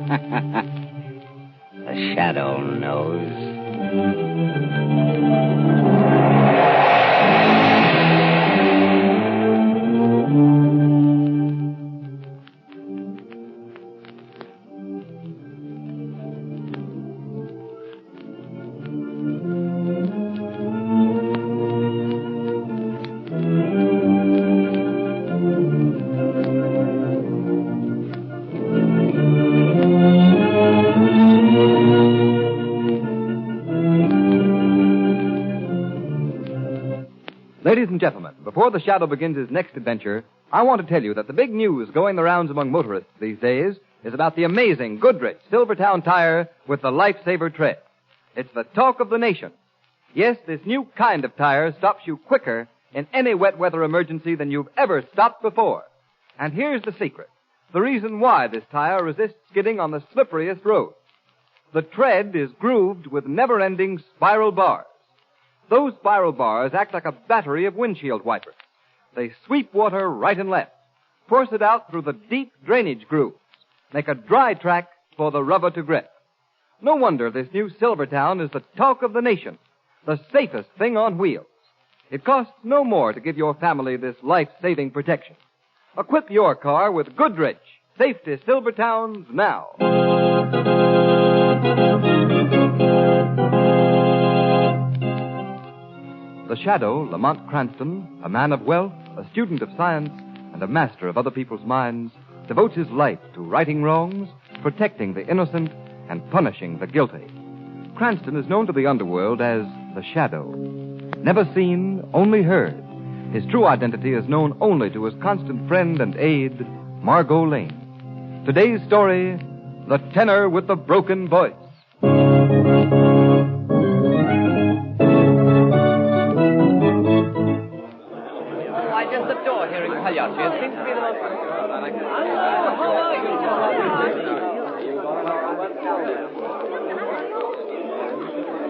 The shadow knows. Ladies and gentlemen, before the Shadow begins his next adventure, I want to tell you that the big news going the rounds among motorists these days is about the amazing Goodrich Silvertown tire with the Lifesaver tread. It's the talk of the nation. Yes, this new kind of tire stops you quicker in any wet weather emergency than you've ever stopped before. And here's the secret. The reason why this tire resists skidding on the slipperiest roads. The tread is grooved with never-ending spiral bars. Those spiral bars act like a battery of windshield wipers. They sweep water right and left, force it out through the deep drainage grooves, make a dry track for the rubber to grip. No wonder this new Silvertown is the talk of the nation, the safest thing on wheels. It costs no more to give your family this life-saving protection. Equip your car with Goodrich Safety Silvertowns now. The Shadow, Lamont Cranston, a man of wealth, a student of science, and a master of other people's minds, devotes his life to righting wrongs, protecting the innocent, and punishing the guilty. Cranston is known to the underworld as the Shadow. Never seen, only heard. His true identity is known only to his constant friend and aide, Margo Lane. Today's story, The Tenor with the Broken Voice. Pagliacci. It seems to be the most... How are you?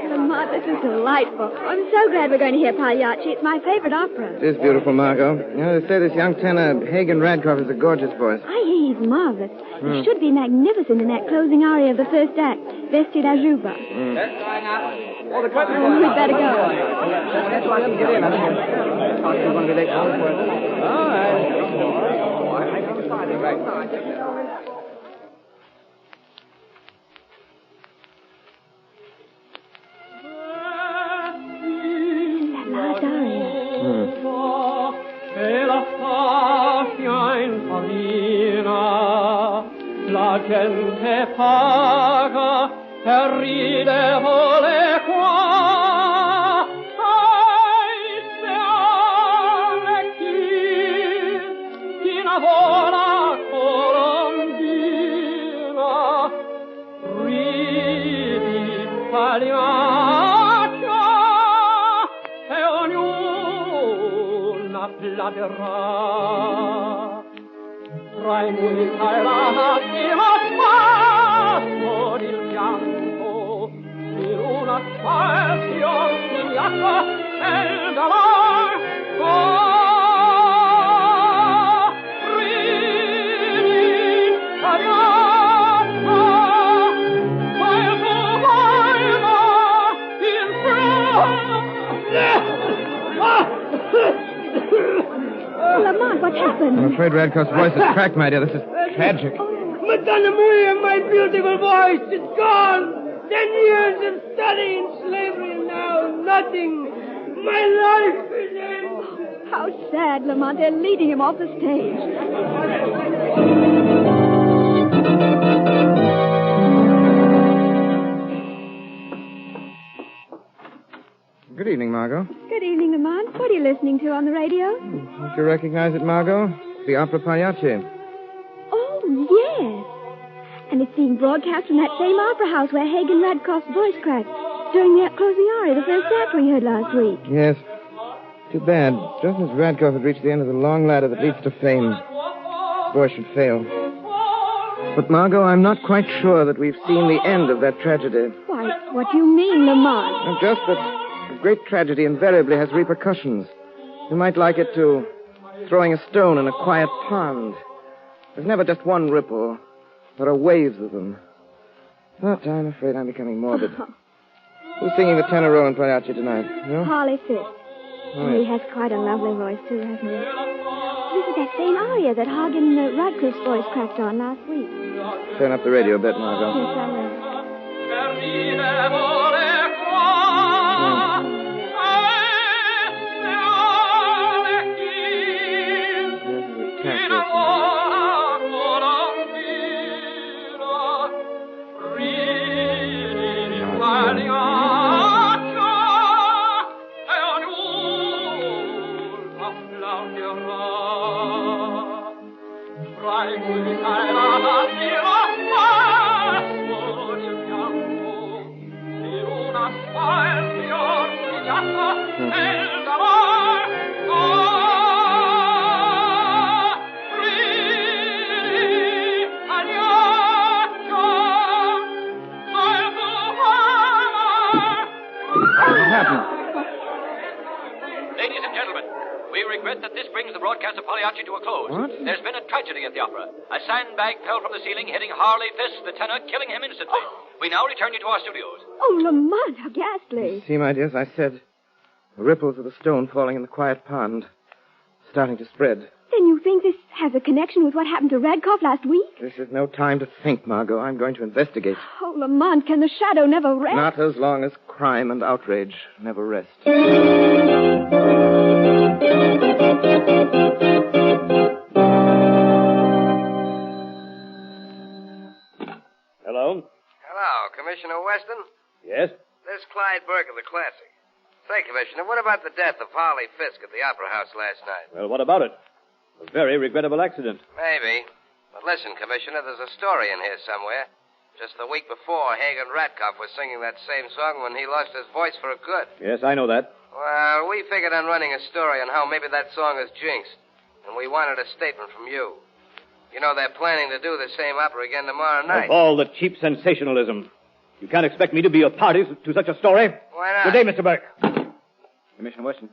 Lamont, this is delightful. I'm so glad we're going to hear Pagliacci. It's my favorite opera. It is beautiful, Margo. You know, they say this young tenor, Hagen Radcliffe, has a gorgeous voice. I hear he's marvelous. He should be magnificent in that closing aria of the first act, Vesti da Juba. Oh, the curtain's Oh, we'd better go. That's why I can get in. I think it's going to be late for it. All right. Last aria. La gente paga per ridere qua. Ai, se alle chi lavora colombina, ridi pagliaccia e ognuna platerà. Tra i muri e la mattina spasso il pianto in una spazio vigliacca e il galanco ridi pagliaccia ma il tuo volto Oh, Lamont, what happened? I'm afraid Radcliffe's voice is cracked, my dear. This is tragic. Madonna Maria, my beautiful voice, it's gone. 10 years of study in slavery and now nothing. My life is ended. How sad, Lamont. They're leading him off the stage. Good evening, Margo. Good evening, Lamont. What are you listening to on the radio? Don't you recognize it, Margo? The opera Pagliacci. Oh, yes. And it's being broadcast from that same opera house where Hagen Radcliffe's voice cracked during the closing aria, the first act we heard last week. Yes. Too bad. Just as Radcliffe had reached the end of the long ladder that leads to fame, his voice should fail. But, Margo, I'm not quite sure that we've seen the end of that tragedy. Why, what do you mean, Lamont? Just that great tragedy invariably has repercussions. You might like it to throwing a stone in a quiet pond. There's never just one ripple. There are waves of them, But I'm afraid I'm becoming morbid. Who's singing the tenor role in Pagliacci tonight? You? Harley Fisk. Oh, He yes. has quite a lovely voice, too, hasn't he? This is that same aria that Hagen Radcliffe's voice cracked on last week. Turn up the radio a bit, Margo. Yes, I will. Ladies and gentlemen, we regret that this brings the broadcast of Pagliacci to a close. What? There's been a tragedy at the opera. A sandbag fell from the ceiling, hitting Harley Fisk, the tenor, killing him instantly. We now return you to our studios. Oh, Lamont, how ghastly. See, my dears, I said the ripples of the stone falling in the quiet pond starting to spread. Then you think this has a connection with what happened to Radcliffe last week? This is no time to think, Margo. I'm going to investigate. Oh, Lamont, can the shadow never rest? Not as long as crime and outrage never rest. Hello? Hello, Commissioner Weston? Yes? This is Clyde Burke of the Classic. Say, Commissioner, what about the death of Harley Fisk at the Opera House last night? Well, what about it? A very regrettable accident. Maybe. But listen, Commissioner, there's a story in here somewhere. Just the week before, Hagen Radcliffe was singing that same song when he lost his voice for good. Yes, I know that. Well, we figured on running a story on how maybe that song is jinxed. And we wanted a statement from you. You know, they're planning to do the same opera again tomorrow night. Of all the cheap sensationalism. You can't expect me to be a party to such a story. Why not? Good day, Mr. Burke. Commissioner Weston,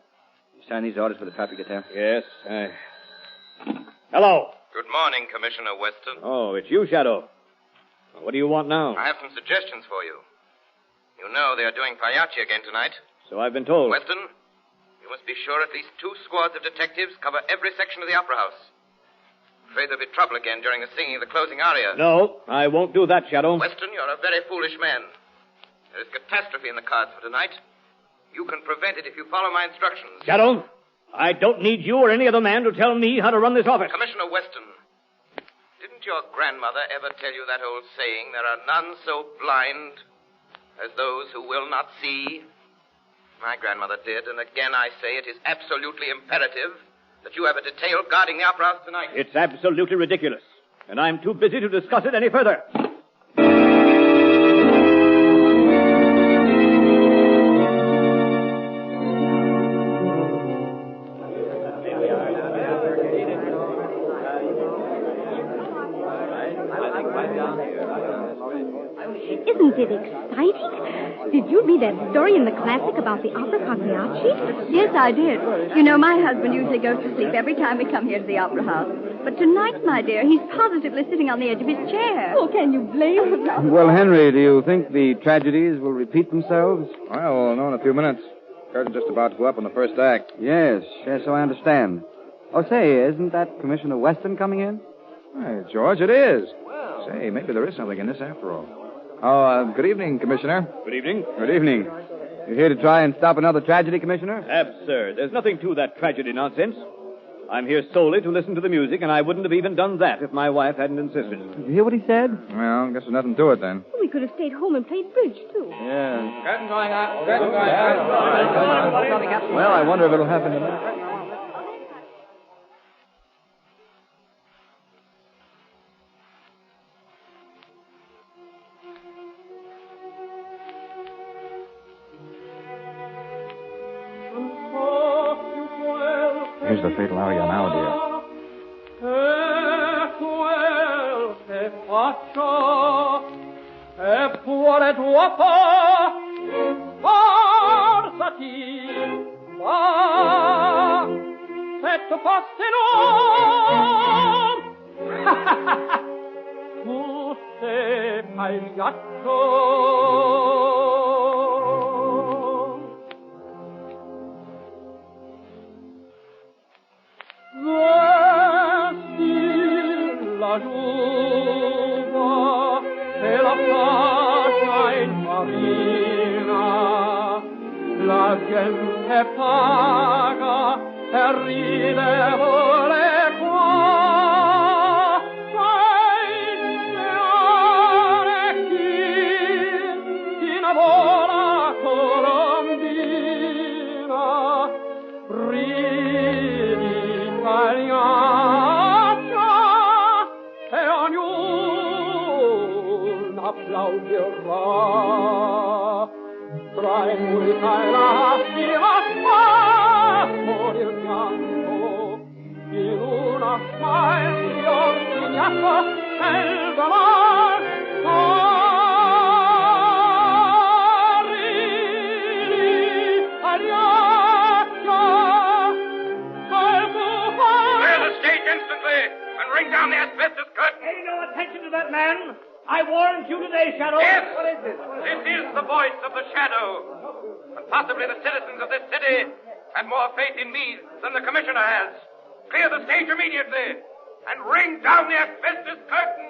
you sign these orders for the traffic detail? Yes, Hello. Good morning, Commissioner Weston. Oh, it's you, Shadow. What do you want now? I have some suggestions for you. You know they are doing Pagliacci again tonight. So I've been told. Weston, you must be sure at least 2 squads of detectives cover every section of the Opera House. Afraid there'll be trouble again during the singing of the closing aria. No, I won't do that, Shadow. Weston, you're a very foolish man. There is catastrophe in the cards for tonight. You can prevent it if you follow my instructions. Shadow, I don't need you or any other man to tell me how to run this office. Commissioner Weston, didn't your grandmother ever tell you that old saying, there are none so blind as those who will not see? My grandmother did, and again I say it is absolutely imperative that you have a detail guarding the Opera House tonight. It's absolutely ridiculous, and I'm too busy to discuss it any further. Isn't it exciting? Did you read that story in the Classic about the opera Pagliacci? Yes, I did. You know, my husband usually goes to sleep every time we come here to the Opera House. But tonight, my dear, he's positively sitting on the edge of his chair. Oh, can you blame him? Well, Henry, do you think the tragedies will repeat themselves? Well, we'll know in a few minutes. Curtain's just about to go up on the first act. Yes, so I understand. Oh, say, isn't that Commissioner Weston coming in? Hey, George, it is. Say, maybe there is something in this after all. Oh, good evening, Commissioner. Good evening. Good evening. You here to try and stop another tragedy, Commissioner? Absurd. There's nothing to that tragedy nonsense. I'm here solely to listen to the music, and I wouldn't have even done that if my wife hadn't insisted. Did you hear what he said? Well, I guess there's nothing to it then. We could have stayed home and played bridge, too. Yeah. Curtain going up. Curtain going up. Well, I wonder if it'll happen tonight. Here's the fatal aria now, dear. Pagliaccio. Vesti la giuva e la faccia in farina, la gente paga e ride ore qua. Applaudirà tra i musica e la stiva por il pianto in una smile ogniato nel dolor Clear the stage instantly and ring down the asbestos curtain. Pay no attention to that man. I warned you today, Shadow. Yes. What is this? This is the voice of the shadow. And possibly the citizens of this city have more faith in me than the commissioner has. Clear the stage immediately and ring down the asbestos curtain.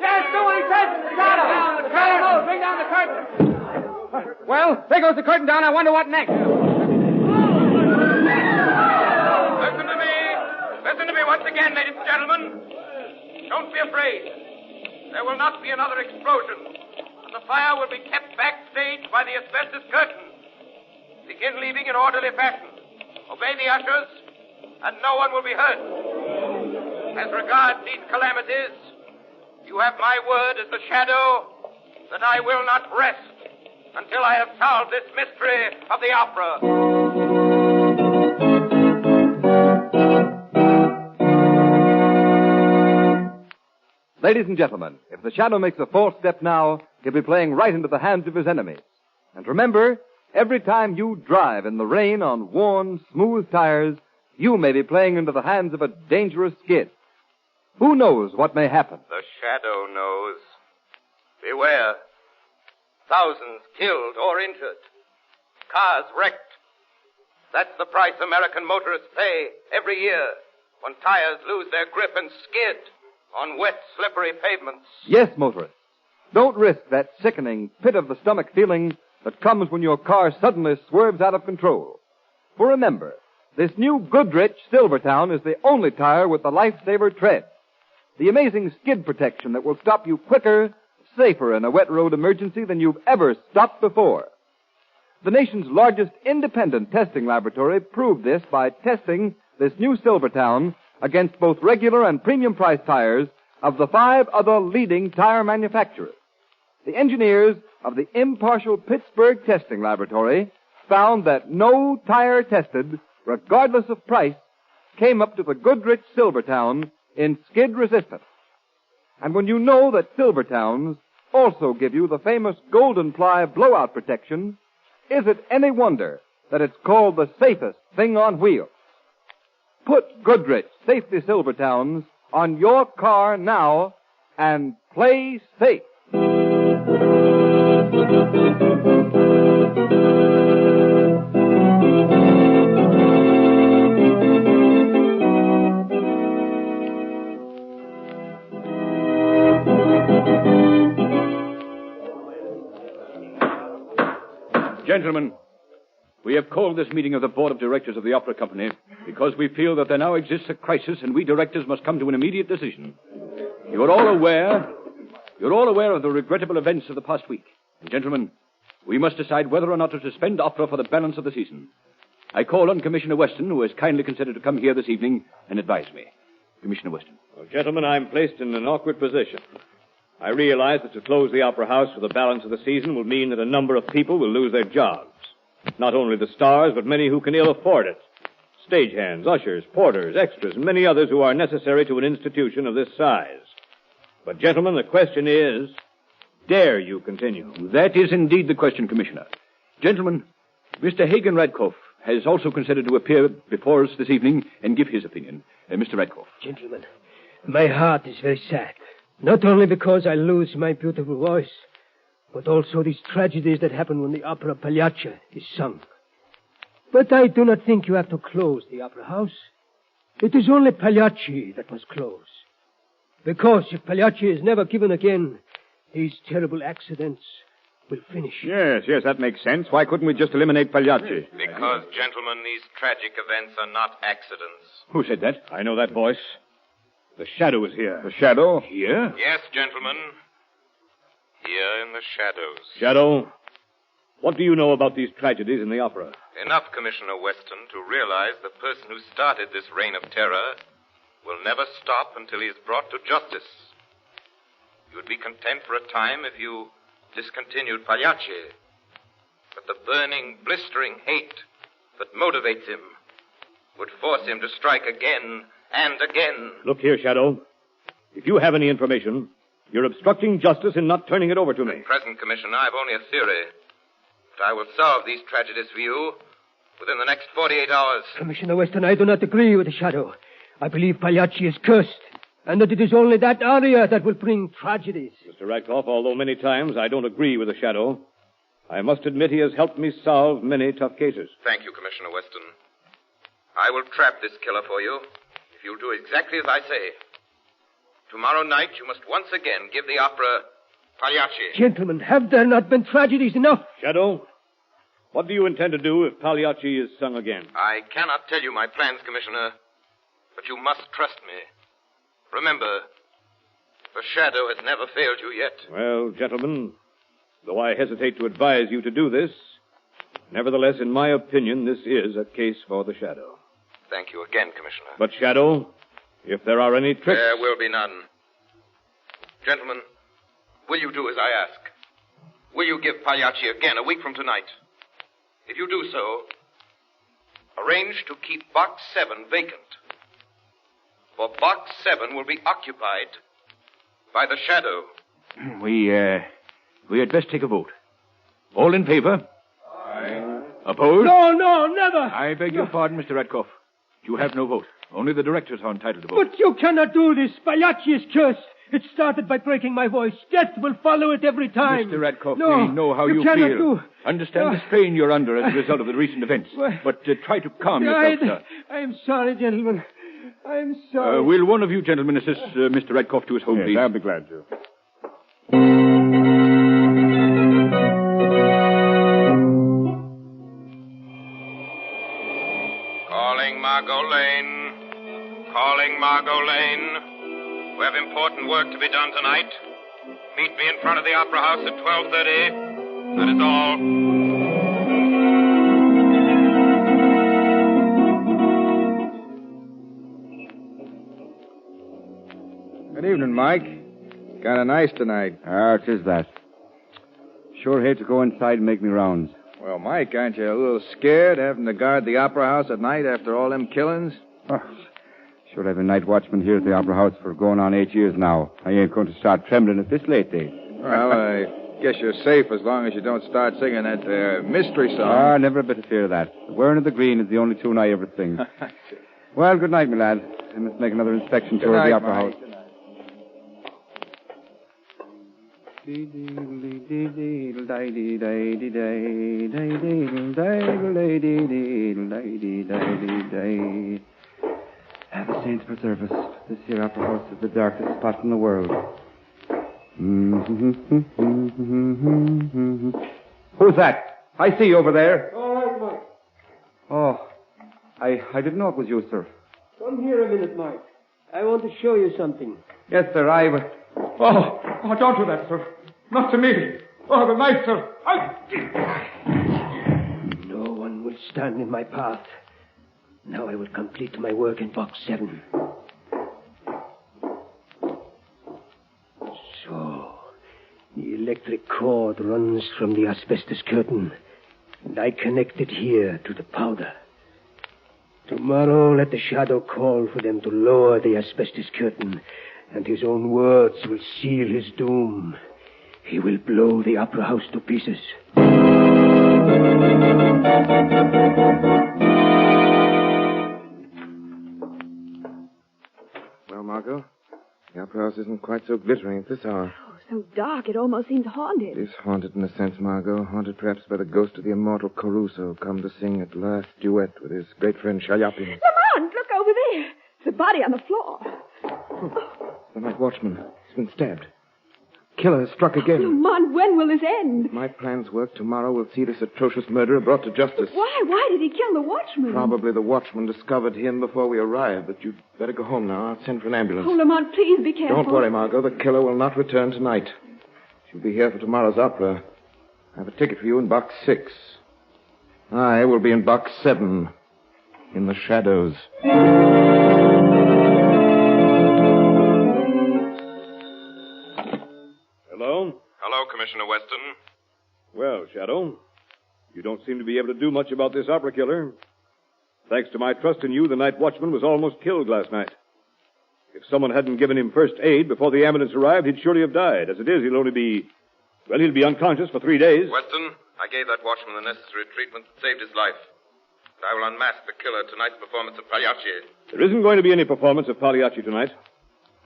Yes, do what he says. Shadow. Shadow, bring down the curtain. Well, there goes the curtain down. I wonder what next. Listen to me. Listen to me once again, ladies and gentlemen. Don't be afraid. There will not be another explosion. And the fire will be kept backstage by the asbestos curtain. Begin leaving in orderly fashion. Obey the ushers, and no one will be hurt. As regards these calamities, you have my word as the shadow that I will not rest until I have solved this mystery of the opera. Ladies and gentlemen, if the Shadow makes a false step now, he'll be playing right into the hands of his enemies. And remember, every time you drive in the rain on worn, smooth tires, you may be playing into the hands of a dangerous skid. Who knows what may happen? The shadow knows. Beware. Thousands killed or injured. Cars wrecked. That's the price American motorists pay every year when tires lose their grip and skid on wet, slippery pavements. Yes, motorists. Don't risk that sickening, pit-of-the-stomach feeling that comes when your car suddenly swerves out of control. For remember, this new Goodrich Silvertown is the only tire with the Lifesaver tread. The amazing skid protection that will stop you quicker, safer in a wet road emergency than you've ever stopped before. The nation's largest independent testing laboratory proved this by testing this new Silvertown against both regular and premium price tires of the 5 other leading tire manufacturers. The engineers of the impartial Pittsburgh Testing Laboratory found that no tire tested, regardless of price, came up to the Goodrich Silvertown in skid resistance. And when you know that Silvertowns also give you the famous golden ply blowout protection, is it any wonder that it's called the safest thing on wheels? Put Goodrich Safety Silvertowns on your car now and play safe. Gentlemen, we have called this meeting of the Board of Directors of the Opera Company because we feel that there now exists a crisis and we directors must come to an immediate decision. You're all aware of the regrettable events of the past week. And gentlemen, we must decide whether or not to suspend opera for the balance of the season. I call on Commissioner Weston, who has kindly consented to come here this evening and advise me. Commissioner Weston. Well, gentlemen, I'm placed in an awkward position. I realize that to close the Opera House for the balance of the season will mean that a number of people will lose their jobs. Not only the stars, but many who can ill afford it. Stagehands, ushers, porters, extras, and many others who are necessary to an institution of this size. But, gentlemen, the question is, dare you continue? That is indeed the question, Commissioner. Gentlemen, Mr. Hagen Radcliffe has also consented to appear before us this evening and give his opinion. Mr. Radcliffe. Gentlemen, my heart is very sad. Not only because I lose my beautiful voice, but also these tragedies that happen when the opera Pagliacci is sung. But I do not think you have to close the opera house. It is only Pagliacci that must close. Because if Pagliacci is never given again, these terrible accidents will finish. Yes, that makes sense. Why couldn't we just eliminate Pagliacci? Because, gentlemen, these tragic events are not accidents. Who said that? I know that voice. The shadow is here. The shadow? Here? Yes, gentlemen. Here in the shadows. Shadow, what do you know about these tragedies in the opera? Enough, Commissioner Weston, to realize the person who started this reign of terror will never stop until he is brought to justice. You would be content for a time if you discontinued Pagliacci. But the burning, blistering hate that motivates him would force him to strike again and again. Look here, Shadow. If you have any information, you're obstructing justice in not turning it over to me. At present, Commissioner, I've only a theory. But I will solve these tragedies for you within the next 48 hours. Commissioner Weston, I do not agree with the shadow. I believe Pagliacci is cursed, and that it is only that aria that will bring tragedies. Mr. Radcliffe, although many times I don't agree with the shadow, I must admit he has helped me solve many tough cases. Thank you, Commissioner Weston. I will trap this killer for you if you'll do exactly as I say. Tomorrow night, you must once again give the opera Pagliacci. Gentlemen, have there not been tragedies enough? Shadow, what do you intend to do if Pagliacci is sung again? I cannot tell you my plans, Commissioner, but you must trust me. Remember, the shadow has never failed you yet. Well, gentlemen, though I hesitate to advise you to do this, nevertheless, in my opinion, this is a case for the shadow. Thank you again, Commissioner. But, Shadow, if there are any tricks... There will be none. Gentlemen, will you do as I ask? Will you give Pagliacci again a week from tonight? If you do so, arrange to keep Box 7 vacant. For Box 7 will be occupied by the shadow. We had best take a vote. All in favor? Aye. Opposed? No, never. I beg your pardon, Mr. Radcliffe. You have no vote. Only the directors are entitled to vote. But you cannot do this. Pagliacci is cursed. It started by breaking my voice. Death will follow it every time. Mr. Radcliffe, no, we know how you cannot feel. Do. Understand the strain you're under as a result of the recent events. But try to calm yourself, sir. I am sorry, gentlemen. I am sorry. Will one of you gentlemen assist Mr. Radcliffe to his home, please? I'll be glad to. Calling Margo Lane. Calling Margo Lane. We have important work to be done tonight. Meet me in front of the Opera House at 12:30. That is all. Good evening, Mike. Kind of nice tonight. It is that. Sure hate to go inside and make me rounds. Well, Mike, aren't you a little scared having to guard the Opera House at night after all them killings? Oh, sure, I've been night watchman here at the Opera House for going on 8 years now. I ain't going to start trembling at this late day. Well, I guess you're safe as long as you don't start singing that mystery song. Never a bit of fear of that. The Wearing of the Green is the only tune I ever sing. Well, good night, my lad. I must make another inspection tour of the Opera House. The saints preserve us. This here Opera House is the darkest spot in the world. Who's that? I see you over there. All right, Mike. Oh, I didn't know it was you, sir. Come here a minute, Mike. I want to show you something. Yes, sir, Oh, don't do that, sir. Not to me. Oh, the knife, sir. No one will stand in my path. Now I will complete my work in Box 7. So, the electric cord runs from the asbestos curtain, and I connect it here to the powder. Tomorrow, let the shadow call for them to lower the asbestos curtain, and his own words will seal his doom. He will blow the Opera House to pieces. Well, Margo, The opera house isn't quite so glittering at this hour. Oh, so dark it almost seems haunted. It is haunted in a sense, Margot. Haunted perhaps by the ghost of the immortal Caruso, come to sing at last duet with his great friend Shaliapin. Lamont, look over there. There's a body on the floor. The night watchman. He's been stabbed. Killer has struck again. Lamont, when will this end? If my plans work, tomorrow we'll see this atrocious murderer brought to justice. Why? Why did he kill the watchman? Probably the watchman discovered him before we arrived, but you'd better go home now. I'll send for an ambulance. Oh, Lamont, please be careful. Don't worry, Margot. The killer will not return tonight. She'll be here for tomorrow's opera. I have a ticket for you in box 6. I will be in box 7, in the shadows. Hello, Commissioner Weston. Well, Shadow, you don't seem to be able to do much about this opera killer. Thanks to my trust in you, the night watchman was almost killed last night. If someone hadn't given him first aid before the ambulance arrived, he'd surely have died. As it is, he'll be unconscious for 3 days. Weston, I gave that watchman the necessary treatment that saved his life. And I will unmask the killer at tonight's performance of Pagliacci. There isn't going to be any performance of Pagliacci tonight.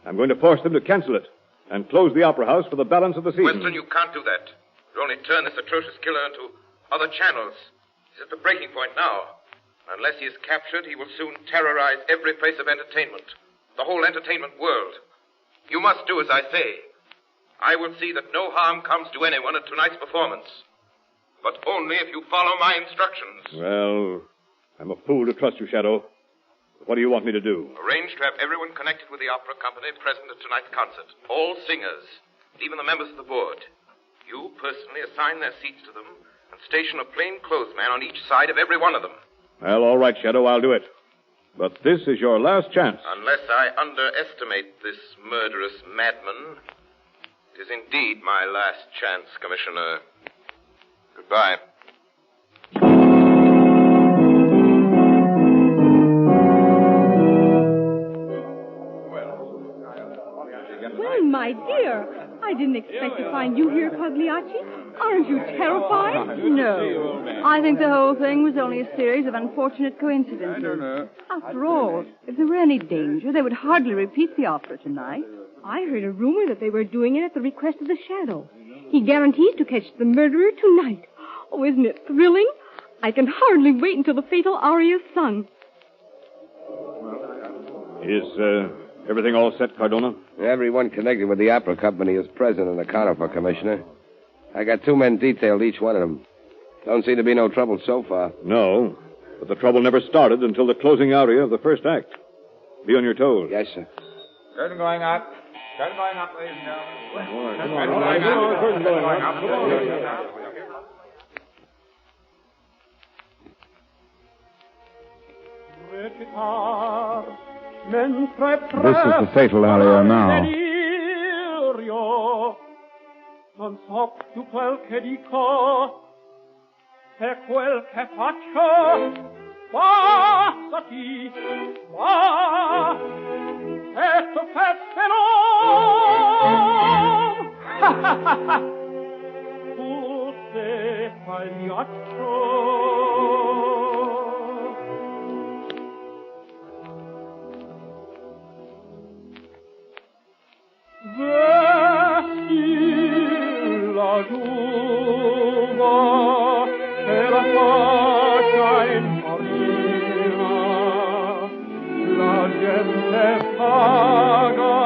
I'm going to force them to cancel it and close the opera house for the balance of the season. Weston, you can't do that. You'll only turn this atrocious killer into other channels. He's at the breaking point now. Unless he is captured, he will soon terrorize every place of entertainment. The whole entertainment world. You must do as I say. I will see that no harm comes to anyone at tonight's performance. But only if you follow my instructions. Well, I'm a fool to trust you, Shadow. What do you want me to do? Arrange to have everyone connected with the opera company present at tonight's concert. All singers, even the members of the board. You personally assign their seats to them and station a plainclothes man on each side of every one of them. Well, all right, Shadow, I'll do it. But this is your last chance. Unless I underestimate this murderous madman, it is indeed my last chance, Commissioner. Goodbye. Well, my dear, I didn't expect to find you here, Pagliacci. Aren't you terrified? No. I think the whole thing was only a series of unfortunate coincidences. After all, if there were any danger, they would hardly repeat the opera tonight. I heard a rumor that they were doing it at the request of the Shadow. He guarantees to catch the murderer tonight. Oh, isn't it thrilling? I can hardly wait until the fatal aria is sung. Is, everything all set, Cardona? Everyone connected with the opera company is present and accounted for, Commissioner. I got 2 men detailed, each one of them. Don't seem to be no trouble so far. No, but the trouble never started until the closing aria of the first act. Be on your toes. Yes, sir. Curtain going up. Curtain going up, ladies and gentlemen. Curtain going up. This is the fatal aria now. Non so più quel che dico e quel che faccio. Bastati, va, e tu fettelo. Tu sei Pagliaccio. La giuva e la fascia in farina, la gente paga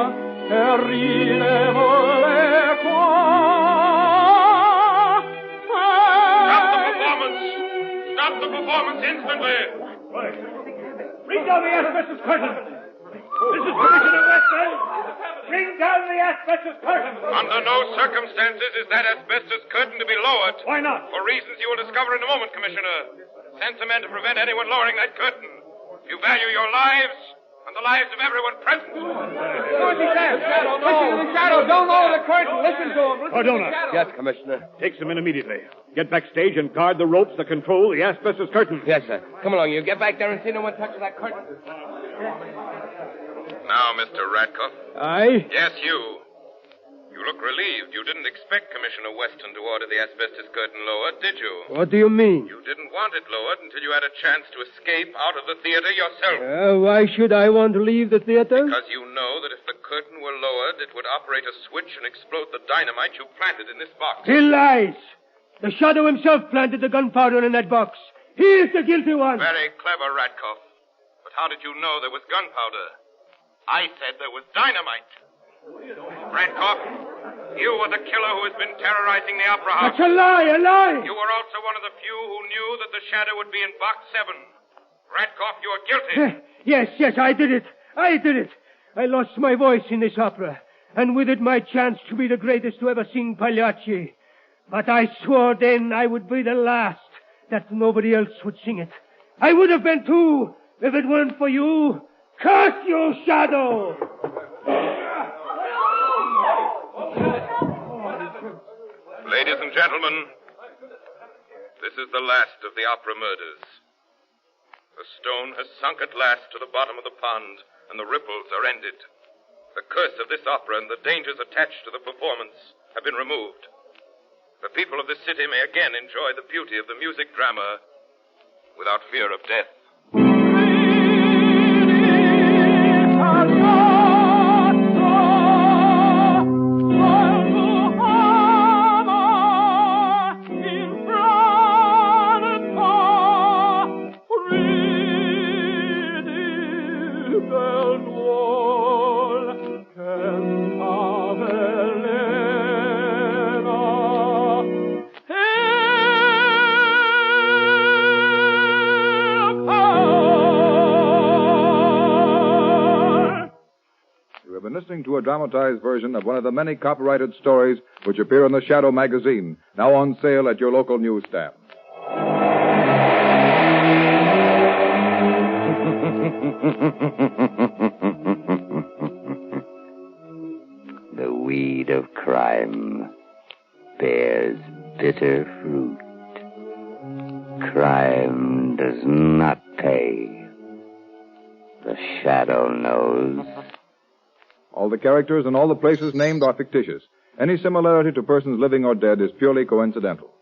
e ride vuole qua. Stop the performance instantly! Bring down the asbestos curtain! This is Commissioner Weston! Bring down the asbestos curtain! Under no circumstances is that asbestos curtain to be lowered. Why not? For reasons you will discover in a moment, Commissioner. Send some men to prevent anyone lowering that curtain. You value your lives and the lives of everyone present. Do what he says. Shadow, no. Listen to the Shadow. Don't lower the curtain. Listen to him. Cardona. Yes, Commissioner. Take some men immediately. Get backstage and guard the ropes that control the asbestos curtain. Yes, sir. Come along, you. Get back there and see no one touches that curtain. Now, Mr. Radcliffe. Aye? Yes, you. You look relieved. You didn't expect Commissioner Weston to order the asbestos curtain lowered, did you? What do you mean? You didn't want it lowered until you had a chance to escape out of the theater yourself. Why should I want to leave the theater? Because you know that if the curtain were lowered, it would operate a switch and explode the dynamite you planted in this box. He lies. The Shadow himself planted the gunpowder in that box. He is the guilty one. Very clever, Radkoff. But how did you know there was gunpowder? I said there was dynamite. Radkoff, you were the killer who has been terrorizing the Opera House. That's a lie. You were also one of the few who knew that the Shadow would be in Box 7. Radkoff, you are guilty. Yes, I did it. I lost my voice in this opera, and with it my chance to be the greatest to ever sing Pagliacci. But I swore then I would be the last, that nobody else would sing it. I would have been too, if it weren't for you. Curse you, Shadow! Ladies and gentlemen, this is the last of the opera murders. The stone has sunk at last to the bottom of the pond, and the ripples are ended. The curse of this opera and the dangers attached to the performance have been removed. The people of this city may again enjoy the beauty of the music drama without fear of death. Listening to a dramatized version of one of the many copyrighted stories which appear in the Shadow magazine, now on sale at your local newsstand. The weed of crime bears bitter fruit. Crime does not pay. The Shadow knows. All the characters and all the places named are fictitious. Any similarity to persons living or dead is purely coincidental.